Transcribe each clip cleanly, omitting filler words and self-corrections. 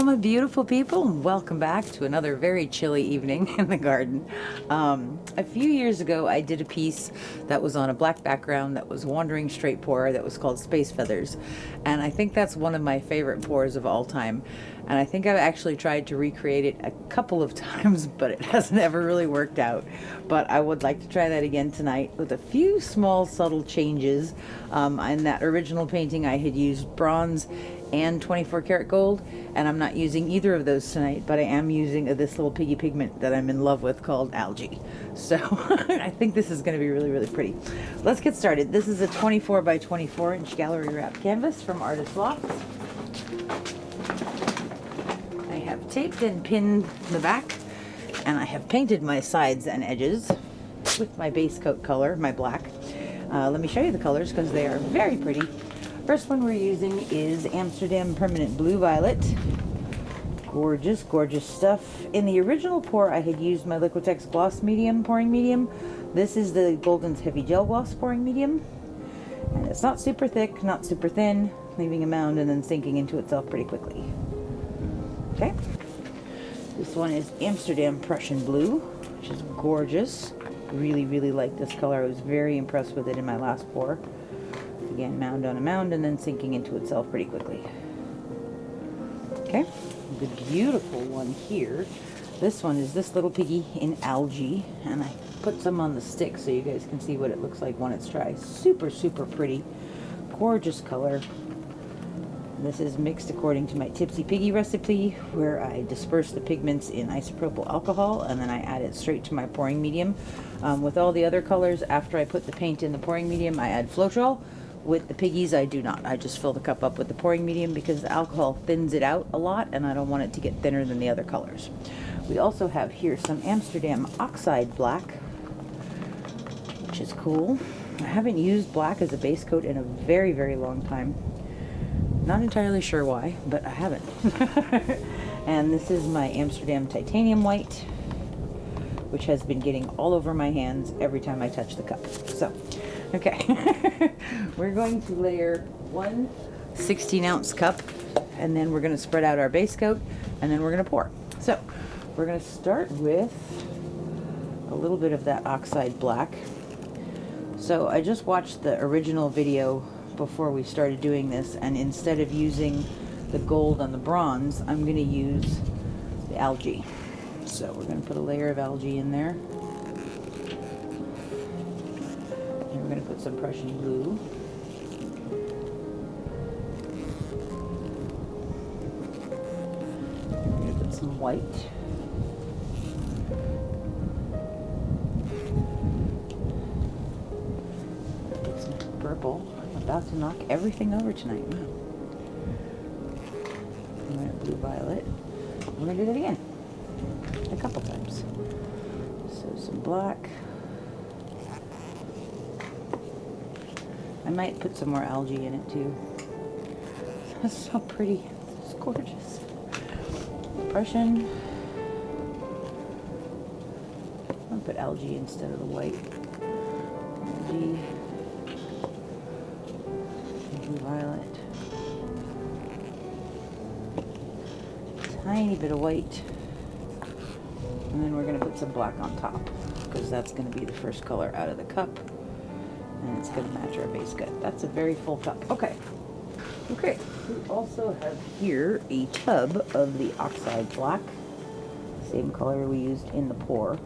my beautiful people, and welcome back to another very chilly evening in the garden. A few years ago I did a piece that was on a black background that was wandering straight pour that was called Space Feathers, and I think that's one of my favorite pours of all time, and I think I've actually tried to recreate it a couple of times, but it hasn't ever really worked out. But I would like to try that again tonight with a few small subtle changes. In that original painting I had used bronze and 24 karat gold, and I'm not using either of those tonight, but I am using this little Piggy pigment that I'm in love with called Algae. So I think this is going to be really, really pretty. Let's get started. This is a 24 by 24 inch gallery wrap canvas from Artists Loft. I have taped and pinned the back, and I have painted my sides and edges with my base coat color, my black. Let me show you the colors because they are very pretty. First one we're using is Amsterdam Permanent Blue Violet. Gorgeous, gorgeous stuff. In the original pour, I had used my Liquitex Gloss Medium pouring medium. This is the Golden's Heavy Gel Gloss pouring medium. And it's not super thick, not super thin, leaving a mound and then sinking into itself pretty quickly. Okay. This one is Amsterdam Prussian Blue, which is gorgeous. Really, really like this color. I was very impressed with it in my last pour. Again, mound on a mound and then sinking into itself pretty quickly. Okay, the beautiful one here. This one is this little Piggy in Algae, and I put some on the stick so you guys can see what it looks like when it's dry. Super, super pretty. Gorgeous color. This is mixed according to my Tipsy Piggy recipe, where I disperse the pigments in isopropyl alcohol and then I add it straight to my pouring medium. With all the other colors, after I put the paint in the pouring medium, I add Floetrol. With the Piggies, I do not. I just fill the cup up with the pouring medium because the alcohol thins it out a lot and I don't want it to get thinner than the other colors. We also have here some Amsterdam Oxide Black, which is cool. I haven't used black as a base coat in a very, very long time. Not entirely sure why, but I haven't. And this is my Amsterdam Titanium White, which has been getting all over my hands every time I touch the cup. So, okay. We're going to layer one 16-ounce cup, and then we're going to spread out our base coat, and then we're going to pour. So, we're going to start with a little bit of that Oxide Black. So, I just watched the original video before we started doing this, and instead of using the gold on the bronze, I'm going to use the Algae. So we're going to put a layer of Algae in there, and we're going to put some Prussian Blue, we're going to put some white, put some purple. About to knock everything over tonight. Wow. I'm going to blue violet. We're going to do that again a couple times. So some black. I might put some more Algae in it too. That's so pretty. It's gorgeous. Prussian. I'll put Algae instead of the white. Algae. Violet, tiny bit of white, and then we're going to put some black on top because that's going to be the first color out of the cup, and it's going to match our base coat. That's a very full cup. Okay. We also have here a tub of the Oxide Black, same color we used in the pour.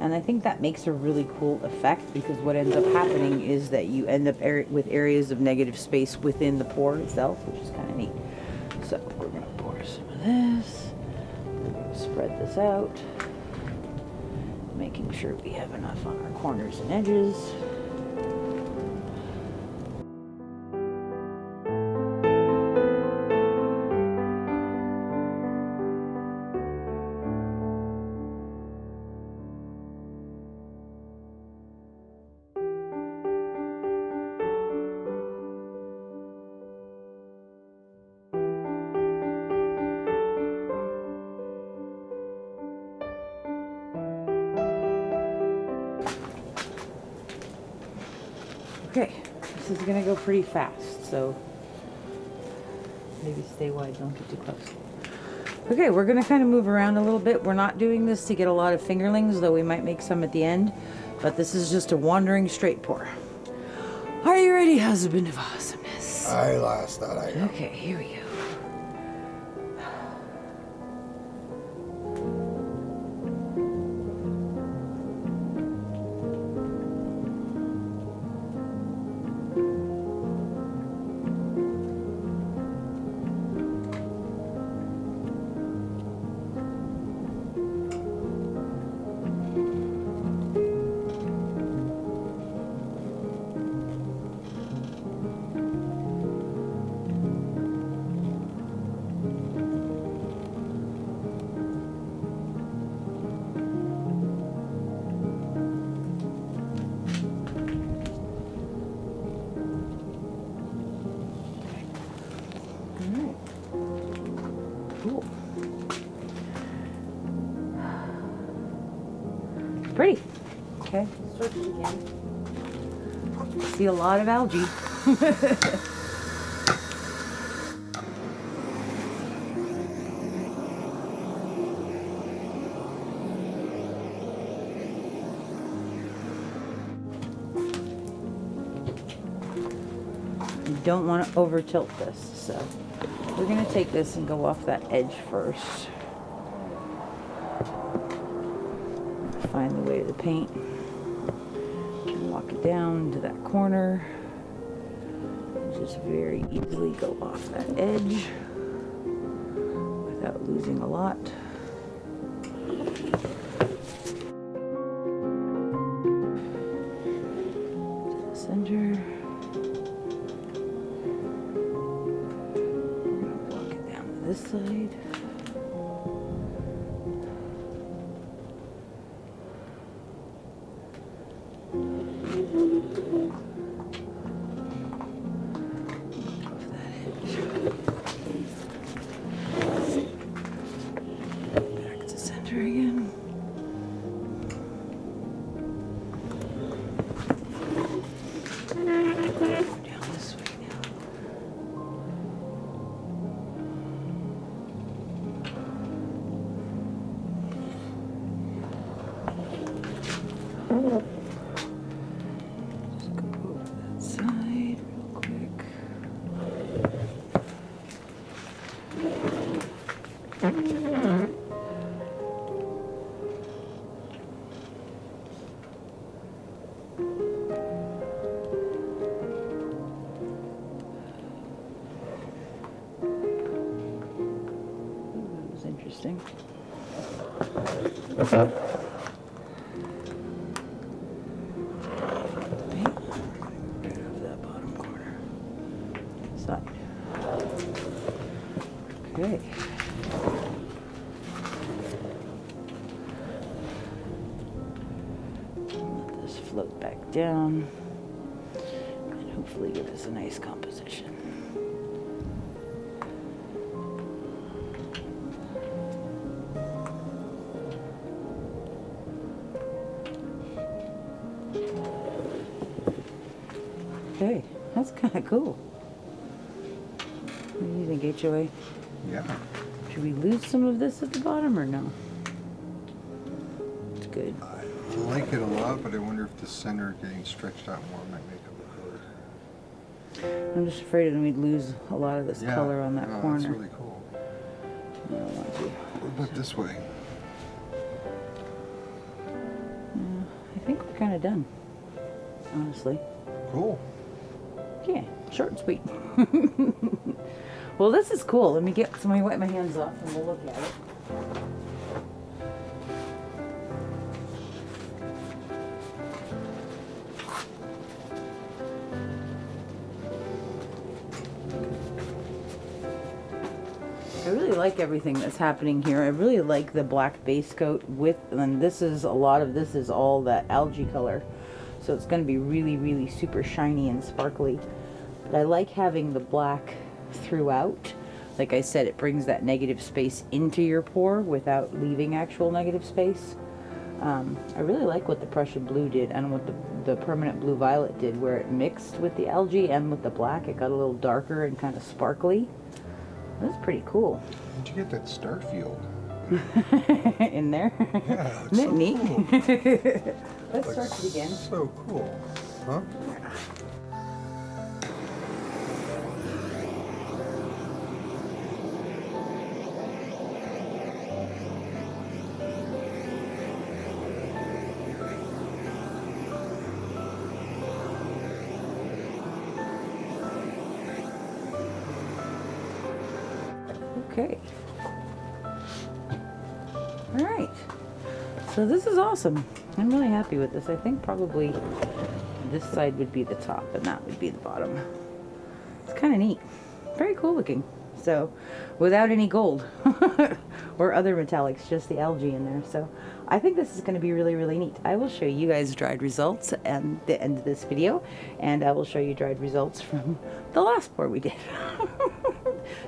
And I think that makes a really cool effect because what ends up happening is that you end up with areas of negative space within the pour itself, which is kind of neat. So we're going to pour some of this. We're going to spread this out, making sure we have enough on our corners and edges. Okay, this is going to go pretty fast, so maybe stay wide, don't get too close. Okay, we're gonna kind of move around a little bit. We're not doing this to get a lot of fingerlings, though we might make some at the end, but this is just a wandering straight pour. Are you ready, husband of awesomeness? Aye, lass, that I am. Okay, here we go. Pretty. Okay, switch it again. See a lot of algae. You don't want to over tilt this, so we're going to take this and go off that edge first. Find the way to the paint and walk it down to that corner. Just very easily go off that edge without losing a lot. To the center. We're going to walk it down to this side. Just go over that side real quick. That was interesting. Okay. Let this float back down and hopefully give us a nice composition. Okay, that's kind of cool. What do you think, HOA? Yeah. Should we lose some of this at the bottom or no? It's good. I like it a lot, but I wonder if the center getting stretched out more might make it look good. I'm just afraid that we'd lose a lot of this color on that corner. That's really cool. I don't want to. What about this way? I think we're kind of done, honestly. Cool. Yeah, short and sweet. Well, this is cool. Let me wipe my hands off and we'll look at it. I really like everything that's happening here. I really like the black base coat with, and this is all that algae color. So it's going to be really, really super shiny and sparkly. But I like having the black throughout. Like I said, it brings that negative space into your pour without leaving actual negative space. I really like what the Prussian Blue did and what the permanent blue violet did, where it mixed with the algae and with the black. It got a little darker and kind of sparkly. That's pretty cool. Where'd you get that star field? In there? Yeah, Isn't it's it so neat? cool. Let's start it again. So cool. Huh? Okay. All right. So this is awesome. I'm really happy with this. I think probably this side would be the top and that would be the bottom. It's kind of neat. Very cool looking. So without any gold or other metallics, just the algae in there. So I think this is going to be really, really neat. I will show you guys dried results at the end of this video, and I will show you dried results from the last pour we did.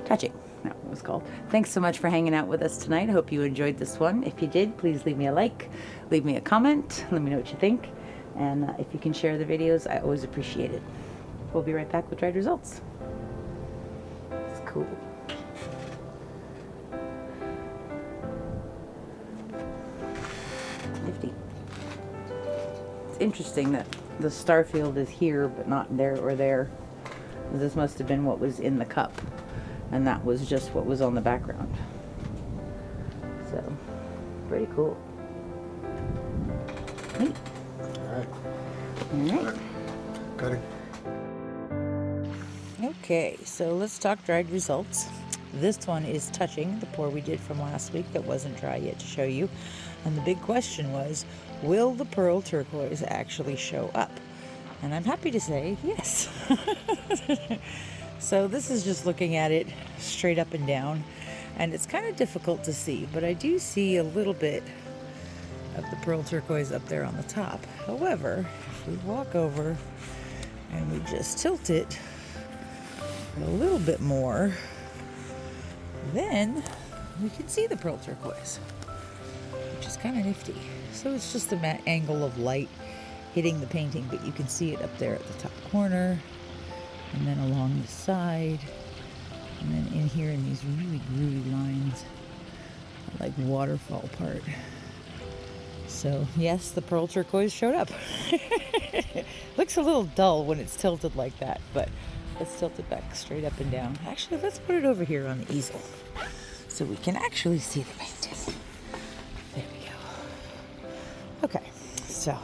Touching. No, it was called. Thanks so much for hanging out with us tonight. I hope you enjoyed this one. If you did, please leave me a like, leave me a comment, let me know what you think. And if you can share the videos, I always appreciate it. We'll be right back with dried results. It's cool. Nifty. It's interesting that the star field is here, but not there or there. This must have been what was in the cup, and that was just what was on the background. So, pretty cool. Neat. All right. Cutting. Okay, so let's talk dried results. This one is touching the pour we did from last week that wasn't dry yet to show you. And the big question was, will the pearl turquoise actually show up? And I'm happy to say yes. So this is just looking at it straight up and down, and it's kind of difficult to see, but I do see a little bit of the pearl turquoise up there on the top. However, if we walk over and we just tilt it a little bit more, then we can see the pearl turquoise, which is kind of nifty. So it's just the angle of light hitting the painting, but you can see it up there at the top corner, and then along the side, and then in here in these really groovy lines, like waterfall part. So yes, the pearl turquoise showed up. Looks a little dull when it's tilted like that, but let's tilt it back straight up and down. Actually, let's put it over here on the easel so we can actually see the painting. There we go. Okay, so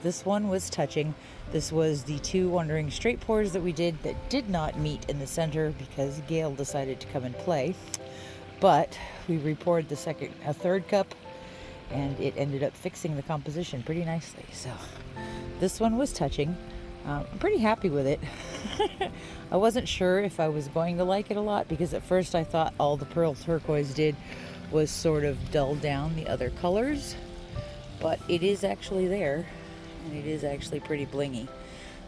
this one was touching. This was the 2 wandering straight pours that we did that did not meet in the center because Gail decided to come and play. But we repoured the third cup, and it ended up fixing the composition pretty nicely. So this one was touching. I'm pretty happy with it. I wasn't sure if I was going to like it a lot because at first I thought all the pearl turquoise did was sort of dull down the other colors, but it is actually there. And it is actually pretty blingy,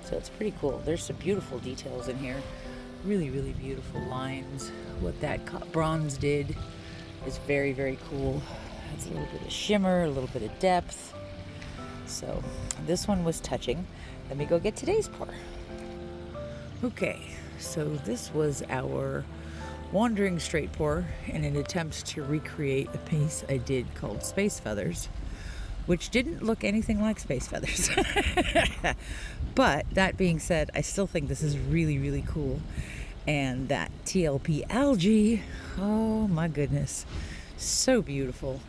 so it's pretty cool. There's some beautiful details in here, really, really beautiful lines. What that bronze did is very, very cool. It's a little bit of shimmer, a little bit of depth. So this one was touching. Let me go get today's pour. Okay, so this was our wandering straight pour in an attempt to recreate a piece I did called Space Feathers, which didn't look anything like space feathers. But that being said, I still think this is really, really cool. And that TLP algae, oh my goodness, so beautiful,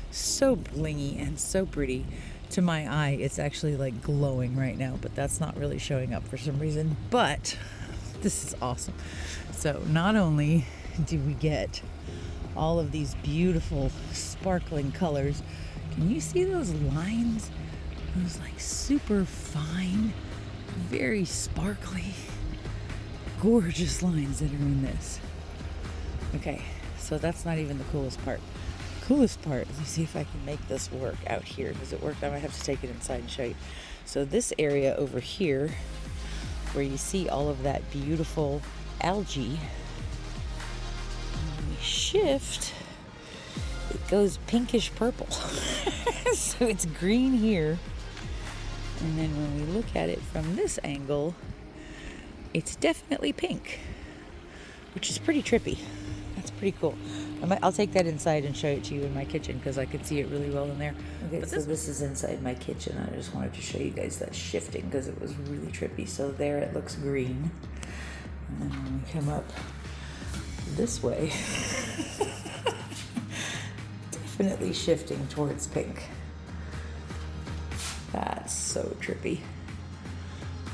so blingy and so pretty. To my eye, it's actually like glowing right now, but that's not really showing up for some reason. But this is awesome. So not only do we get all of these beautiful sparkling colors, can you see those lines? Those like super fine, very sparkly, gorgeous lines that are in this. Okay, so that's not even the coolest part. The coolest part, let me see if I can make this work out here. Does it work? I might have to take it inside and show you. So this area over here, where you see all of that beautiful algae, when we shift, it goes pinkish purple. So it's green here, and then when we look at it from this angle, it's definitely pink, which is pretty trippy. That's pretty cool. I'll take that inside and show it to you in my kitchen because I could see it really well in there. Okay, so this is inside my kitchen. I just wanted to show you guys that shifting because it was really trippy. So there it looks green. And then when we come up this way, definitely shifting towards pink. That's so trippy.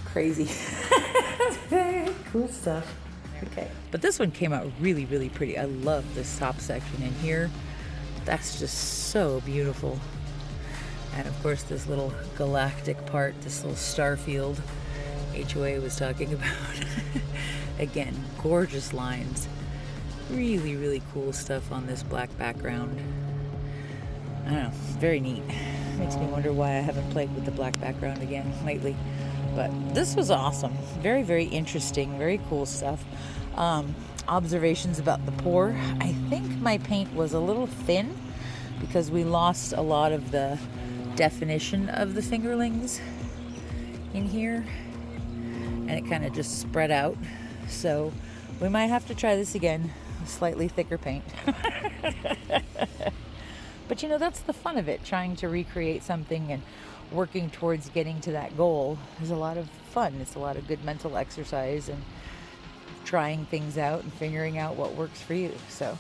Crazy. Cool stuff. Okay. But this one came out really, really pretty. I love this top section in here. That's just so beautiful. And of course this little galactic part, this little star field HOA was talking about. Again, gorgeous lines. Really, really cool stuff on this black background. I don't know, very neat. Makes me wonder why I haven't played with the black background again lately. But this was awesome. Very, very interesting, very cool stuff. Observations about the pour. I think my paint was a little thin because we lost a lot of the definition of the fingerlings in here. And it kind of just spread out. So we might have to try this again with slightly thicker paint. But you know, that's the fun of it, trying to recreate something and working towards getting to that goal is a lot of fun. It's a lot of good mental exercise and trying things out and figuring out what works for you. So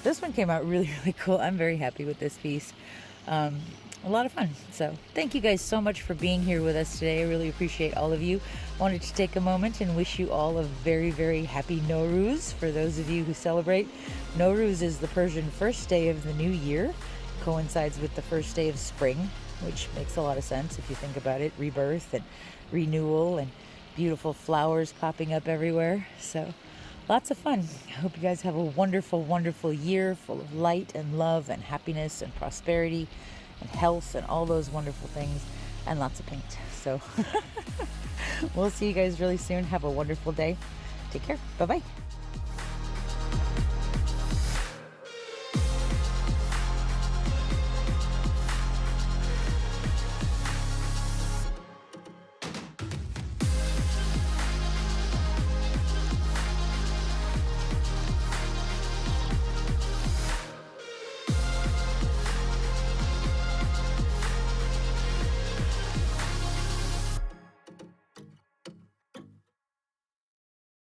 this one came out really, really cool. I'm very happy with this piece. A lot of fun. So thank you guys so much for being here with us today. I really appreciate all of you. Wanted to take a moment and wish you all a very, very happy Nowruz for those of you who celebrate. Nowruz is the Persian first day of the new year. Coincides with the first day of spring, which makes a lot of sense if you think about it. Rebirth and renewal and beautiful flowers popping up everywhere. So lots of fun. I hope you guys have a wonderful, wonderful year full of light and love and happiness and prosperity and health and all those wonderful things and lots of paint. So we'll see you guys really soon. Have a wonderful day. Take care. Bye-bye.